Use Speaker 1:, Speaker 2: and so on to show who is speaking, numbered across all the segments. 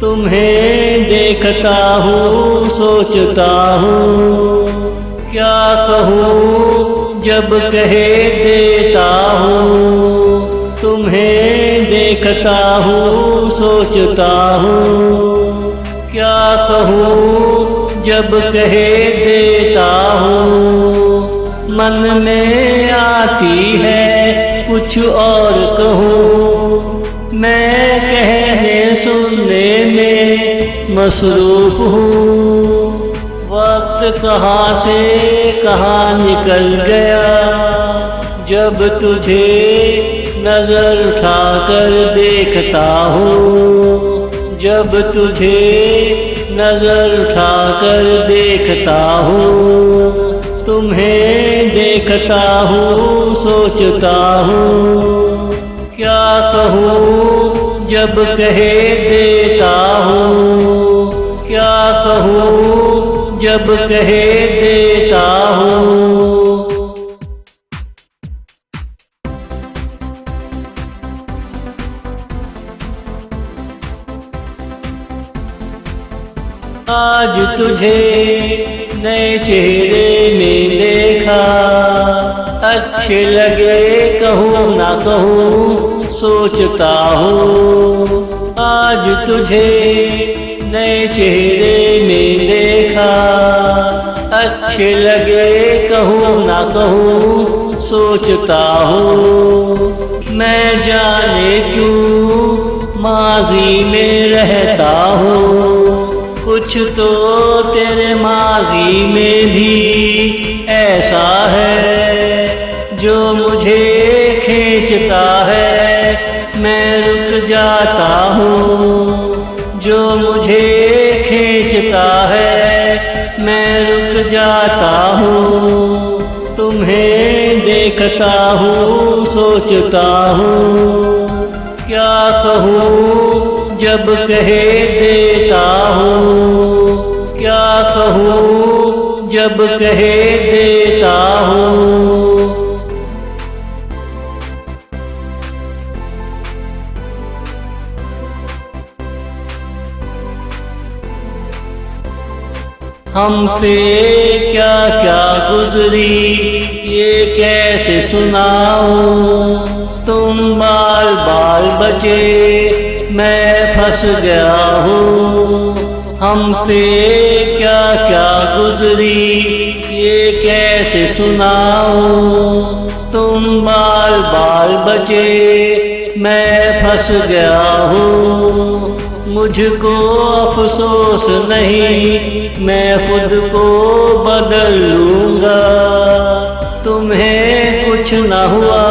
Speaker 1: तुम्हें देखता हूँ सोचता हूँ, क्या कहूँ जब कहे देता हूँ। तुम्हें देखता हूँ सोचता हूँ, क्या कहूँ जब कहे देता हूँ। मन में आती है कुछ और कहूँ, मैं कहने सुनने में मसरूफ हूँ। वक्त कहाँ से कहाँ निकल गया, जब तुझे नजर उठाकर देखता हूँ। जब तुझे नजर उठाकर देखता हूँ, तुम्हें देखता हूँ सोचता हूँ, क्या कहूँ जब कहे देता हूँ। क्या कहूँ जब कहे देता हूँ। आज तुझे नए चेहरे में देखा, अच्छे लगे कहूँ ना कहूँ सोचता हूँ। आज तुझे नए चेहरे में देखा, अच्छे लगे कहूँ ना कहूँ सोचता हूँ। मैं जाने क्यों माजी में रहता हूँ, कुछ तो तेरे माजी में भी ऐसा है जो मुझे खींचता है। मैं रुक जाता हूँ, जो मुझे खींचता है मैं रुक जाता हूँ। तुम्हें देखता हूँ सोचता हूँ, क्या कहूँ जब कहे देता हूँ। क्या कहूँ जब कहे देता हूँ। हम पे क्या क्या गुजरी ये कैसे सुनाऊं। तुम बाल बाल बचे मैं फंस गया हूँ। हम पे क्या क्या गुजरी ये कैसे सुनाऊं। तुम बाल बाल बचे मैं फंस गया हूँ। मुझको अफसोस नहीं मैं खुद को बदल लूँगा। तुम्हें कुछ न हुआ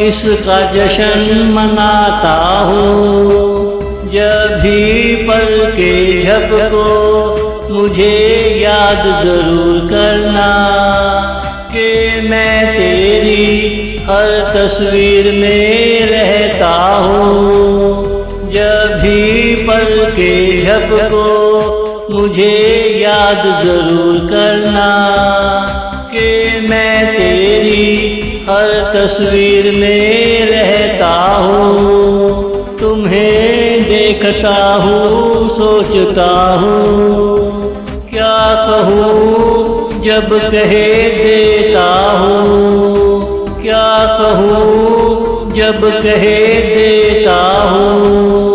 Speaker 1: इसका जश्न मनाता हूँ। जब भी पल के झपको मुझे याद जरूर करना कि मैं तेरी हर तस्वीर में रहता हूँ। जब भी पल के झपको मुझे याद जरूर करना कि मैं तेरी हर तस्वीर में रहता हूँ। तुम्हें देखता हूँ सोचता हूँ, क्या कहूँ जब कहे देता हूँ। क्या कहूँ जब कहे देता हूँ।